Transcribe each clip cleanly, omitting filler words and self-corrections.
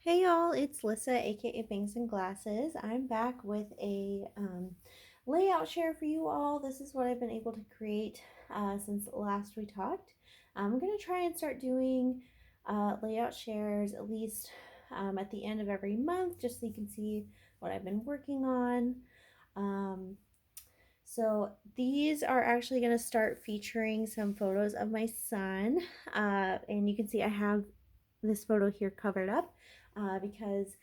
Hey y'all, it's Lissa, aka Bangs and Glasses. I'm back with a layout share for you all. This is what I've been able to create since last we talked. I'm going to try and start doing layout shares at least at the end of every month, just so you can see what I've been working on. Um, so these are actually going to start featuring some photos of my son. And you can see I have this photo here covered up because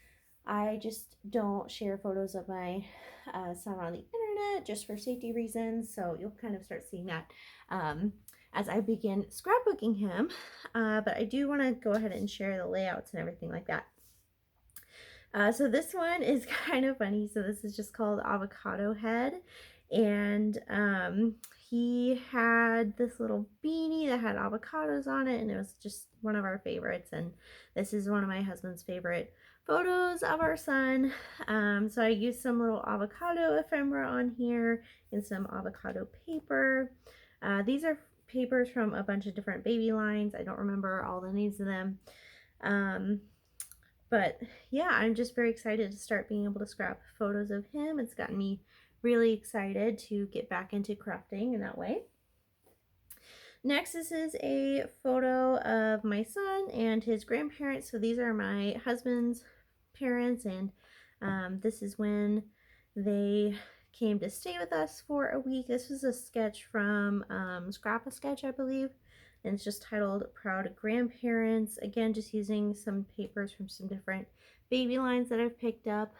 I just don't share photos of my son on the internet just for safety reasons. So you'll kind of start seeing that as I begin scrapbooking him. But I do want to go ahead and share the layouts and everything like that. So this one is kind of funny. So this is just called Avocado Head. And he had this little beanie that had avocados on it, and it was just one of our favorites. And this is one of my husband's favorite photos of our son. So I used some little avocado ephemera on here and some avocado paper. These are papers from a bunch of different baby lines. I don't remember all the names of them. But yeah, I'm just very excited to start being able to scrap photos of him. It's gotten me really excited to get back into crafting in that way. Next, this is a photo of my son and his grandparents. So these are my husband's parents, and this is when they came to stay with us for a week. This was a sketch from Scrap a Sketch, I believe, and it's just titled Proud Grandparents. Again, just using some papers from some different baby lines that I've picked up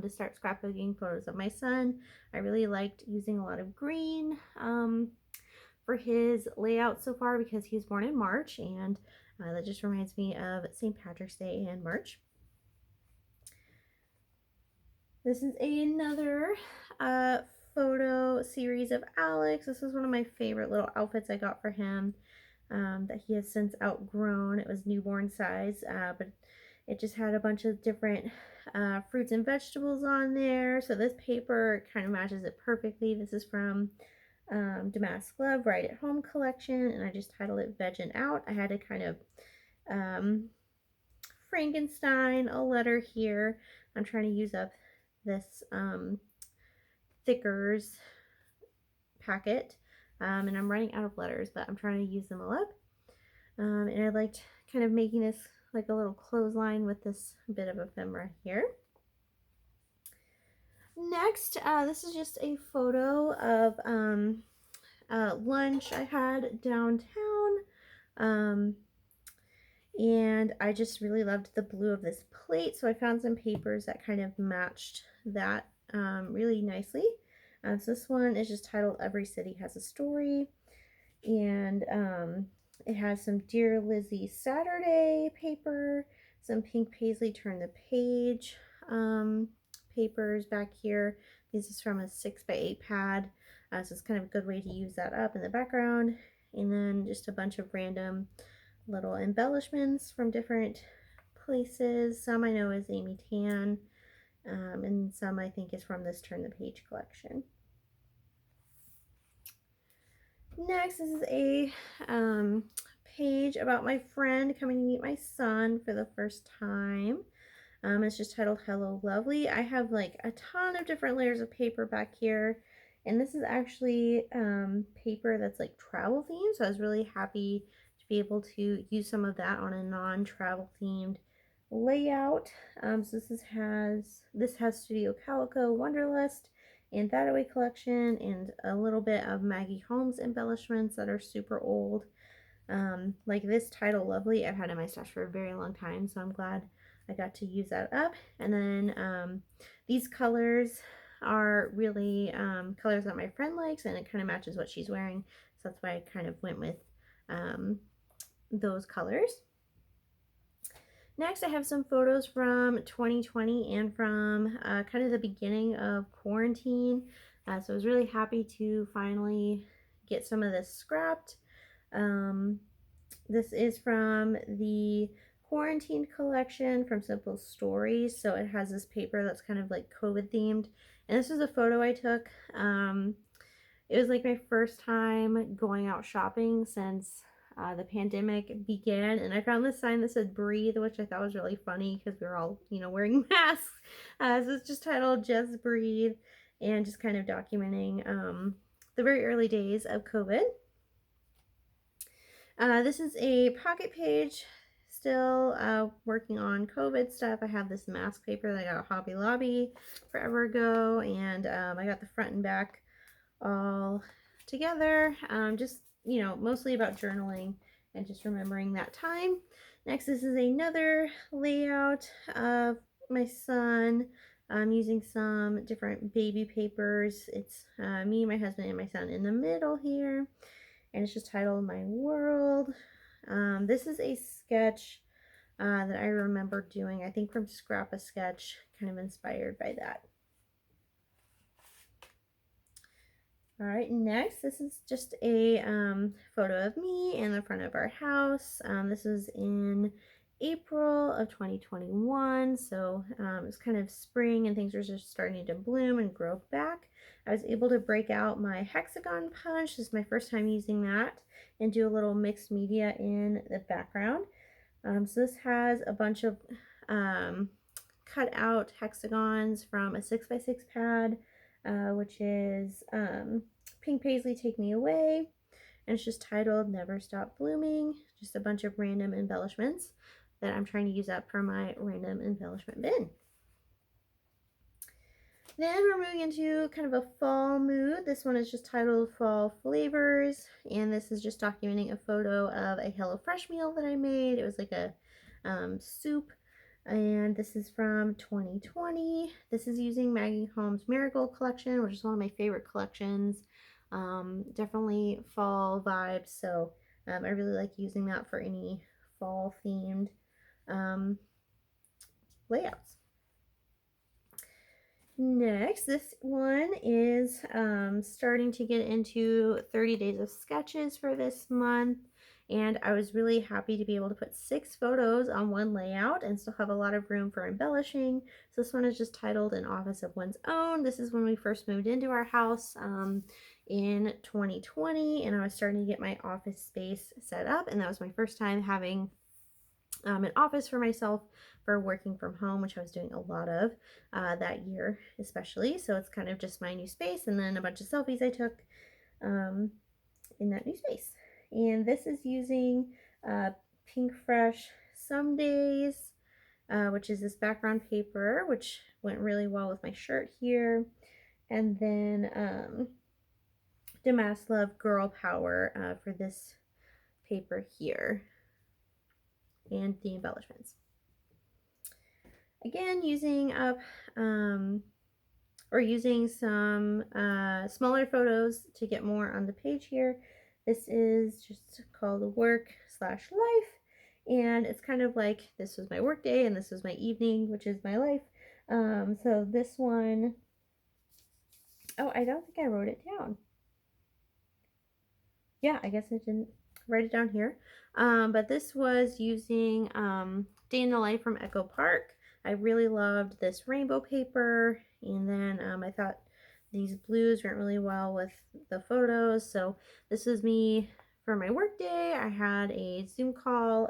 to start scrapbooking photos of my son. I really liked using a lot of green for his layout so far because he was born in March, and that just reminds me of St. Patrick's Day in March. This is another photo series of Alex. This is one of my favorite little outfits I got for him that he has since outgrown. It was newborn size, but it just had a bunch of different fruits and vegetables on there. So this paper kind of matches it perfectly. This is from Damask Love Right at Home collection, and I just titled it Veggin' Out. I had to kind of Frankenstein a letter here. I'm trying to use up this thickers packet, and I'm running out of letters, but I'm trying to use them all up. And I liked kind of making this like a little clothesline with this bit of ephemera here. Next, this is just a photo of lunch I had downtown. And I just really loved the blue of this plate, so I found some papers that kind of matched that really nicely. So this one is just titled Every City Has a Story, and it has some Dear Lizzie Saturday paper, some pink paisley Turn the Page papers back here. This is from a 6x8 pad, so it's kind of a good way to use that up in the background. And then just a bunch of random little embellishments from different places. Some I know is Amy Tan, and some I think is from this Turn the Page collection. Next, this is a page about my friend coming to meet my son for the first time. It's just titled Hello Lovely. I have like a ton of different layers of paper back here, and this is actually paper that's like travel themed, so I was really happy to be able to use some of that on a non-travel themed layout. So this has Studio Calico Wonderlust and That Away collection, and a little bit of Maggie Holmes embellishments that are super old. Like this title Lovely I've had in my stash for a very long time, so I'm glad I got to use that up. And then these colors are really colors that my friend likes, and it kind of matches what she's wearing, so that's why I kind of went with those colors. Next, I have some photos from 2020 and from kind of the beginning of quarantine. So I was really happy to finally get some of this scrapped. This is from the quarantine collection from Simple Stories. So it has this paper that's kind of like COVID themed. And this is a photo I took. It was like my first time going out shopping since the pandemic began, and I found this sign that said breathe, which I thought was really funny because we were all, wearing masks. So it's just titled Just Breathe, and just kind of documenting the very early days of COVID. This is a pocket page, still working on COVID stuff. I have this mask paper that I got at Hobby Lobby forever ago, and I got the front and back all together. Just, mostly about journaling and just remembering that time. Next, this is another layout of my son. I'm using some different baby papers. It's me, my husband, and my son in the middle here. And it's just titled My World. This is a sketch that I remember doing, I think from Scrap a Sketch, kind of inspired by that. All right, next, this is just a photo of me in the front of our house. This was in April of 2021, so it was kind of spring and things were just starting to bloom and grow back. I was able to break out my hexagon punch. This is my first time using that, and do a little mixed media in the background. So this has a bunch of cut out hexagons from a 6x6 pad, which is Pink Paisley Take Me Away, and it's just titled Never Stop Blooming. Just a bunch of random embellishments that I'm trying to use up for my random embellishment bin. Then we're moving into kind of a fall mood. This one is just titled Fall Flavors, and this is just documenting a photo of a HelloFresh meal that I made. It was like a soup, and this is from 2020. This is using Maggie Holmes' Marigold collection, which is one of my favorite collections. Definitely fall vibes, so I really like using that for any fall themed layouts. Next, this one is starting to get into 30 days of sketches for this month, and I was really happy to be able to put 6 photos on one layout and still have a lot of room for embellishing. So this one is just titled An Office of One's Own. This is when we first moved into our house in 2020, and I was starting to get my office space set up, and that was my first time having an office for myself for working from home, which I was doing a lot of that year especially. So it's kind of just my new space, and then a bunch of selfies I took in that new space. And this is using Pink Fresh Some Days, which is this background paper, which went really well with my shirt here. And then Damask Love Girl Power for this paper here, and the embellishments. Again, using up or using some smaller photos to get more on the page here. This is just called Work/Life, and it's kind of like this was my work day and this was my evening, which is my life. So this one, oh, I don't think I wrote it down. Yeah, I guess I didn't write it down here. But this was using Day in the Life from Echo Park. I really loved this rainbow paper, and then I thought these blues went really well with the photos. So this was me for my work day. I had a Zoom call,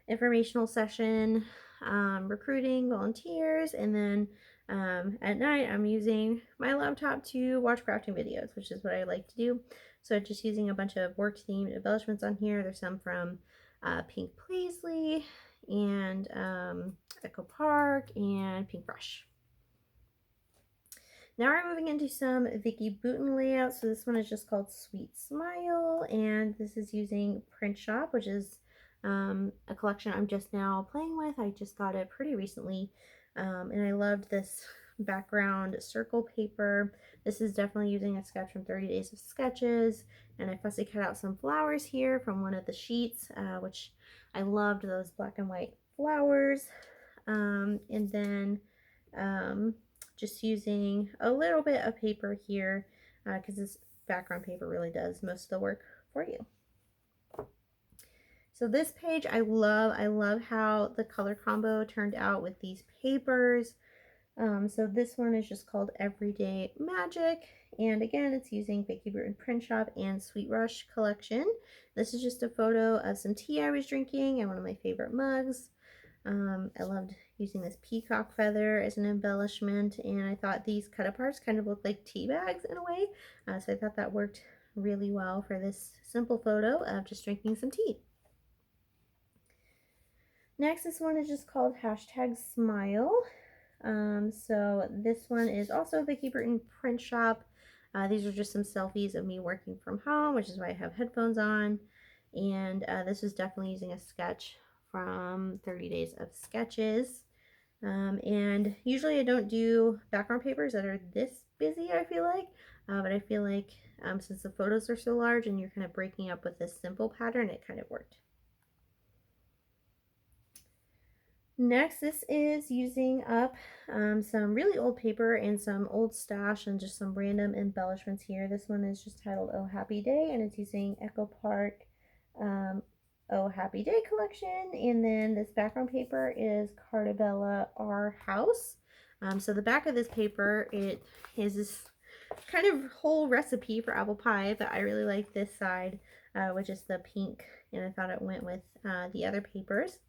informational session, recruiting volunteers, and then at night I'm using my laptop to watch crafting videos, which is what I like to do. So just using a bunch of work themed embellishments on here. There's some from Pink Paisley and Echo Park and Pink Fresh. Now we're moving into some Vicky Bouton layouts. So this one is just called Sweet Smile, and this is using Print Shop, which is a collection I'm just now playing with. I just got it pretty recently, and I loved this background circle paper. This is definitely using a sketch from 30 Days of Sketches, and I fussy cut out some flowers here from one of the sheets, which I loved those black and white flowers. And then just using a little bit of paper here, because this background paper really does most of the work for you. So this page I love how the color combo turned out with these papers. So this one is just called Everyday Magic. And again, it's using Vicky Bruton Print Shop and Sweet Rush collection. This is just a photo of some tea I was drinking and one of my favorite mugs. I loved using this peacock feather as an embellishment, and I thought these cut aparts kind of looked like tea bags in a way. So I thought that worked really well for this simple photo of just drinking some tea. Next, this one is just called #Smile. So this one is also Vicky Bruton Print Shop. These are just some selfies of me working from home, which is why I have headphones on. And this is definitely using a sketch from 30 Days of Sketches. And usually I don't do background papers that are this busy, I feel like. But I feel like since the photos are so large and you're kind of breaking up with this simple pattern, it kind of worked. Next, this is using up some really old paper and some old stash and just some random embellishments here. This one is just titled Oh Happy Day, and it's using Echo Park Oh Happy Day collection. And then this background paper is Cartabella Our House. So the back of this paper, it is this kind of whole recipe for apple pie, but I really like this side, which is the pink, and I thought it went with the other papers.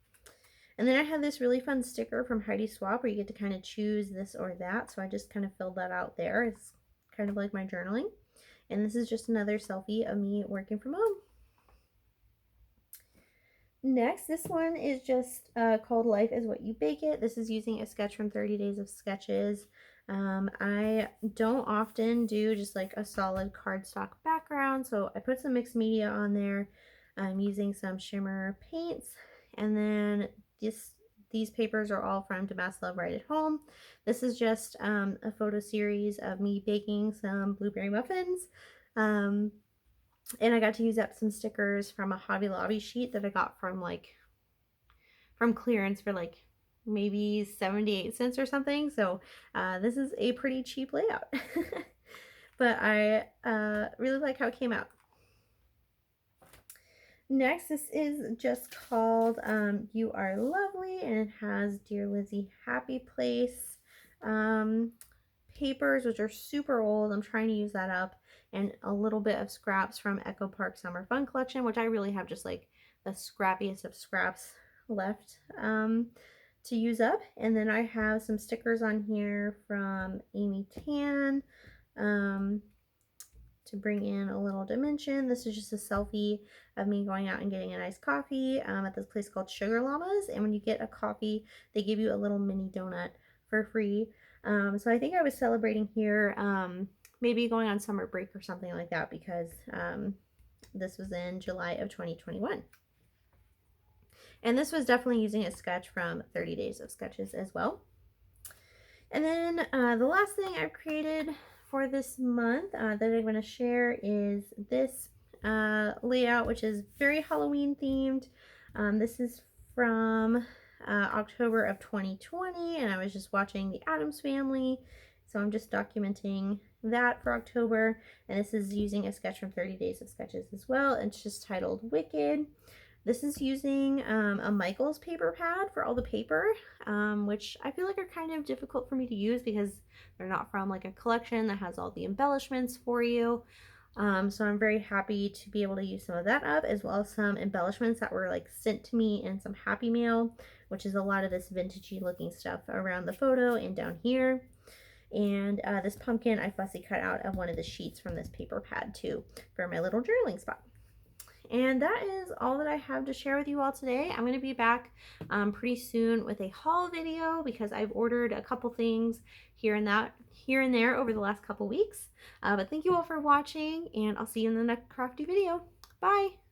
And then I had this really fun sticker from Heidi Swapp where you get to kind of choose this or that. So I just kind of filled that out there. It's kind of like my journaling. And this is just another selfie of me working from home. Next, this one is just called Life is What You Bake It. This is using a sketch from 30 Days of Sketches. I don't often do just like a solid cardstock background, so I put some mixed media on there. I'm using some shimmer paints, and then these papers are all from To Mass Love Right at Home. This is just a photo series of me baking some blueberry muffins. And I got to use up some stickers from a Hobby Lobby sheet that I got from clearance for like maybe 78 cents or something. So this is a pretty cheap layout. But I really like how it came out. Next, this is just called You Are Lovely, and it has Dear Lizzie Happy Place papers, which are super old. I'm trying to use that up, and a little bit of scraps from Echo Park Summer Fun Collection, which I really have just like the scrappiest of scraps left to use up. And then I have some stickers on here from Amy Tan to bring in a little dimension. This is just a selfie of me going out and getting a nice coffee at this place called Sugar Llamas. And when you get a coffee, they give you a little mini donut for free. So I think I was celebrating here, maybe going on summer break or something like that, because this was in July of 2021. And this was definitely using a sketch from 30 Days of Sketches as well. And then the last thing I've created for this month that I'm going to share is this layout, which is very Halloween themed. This is from October of 2020, and I was just watching The Addams Family, so I'm just documenting that for October. And this is using a sketch from 30 Days of Sketches as well. It's just titled Wicked. This is using a Michaels paper pad for all the paper, which I feel like are kind of difficult for me to use because they're not from like a collection that has all the embellishments for you. So I'm very happy to be able to use some of that up, as well as some embellishments that were like sent to me in some Happy Mail, which is a lot of this vintagey looking stuff around the photo and down here. And this pumpkin I fussy cut out of one of the sheets from this paper pad too for my little journaling spot. And that is all that I have to share with you all today. I'm going to be back pretty soon with a haul video because I've ordered a couple things here and there over the last couple weeks. But thank you all for watching, and I'll see you in the next crafty video. Bye!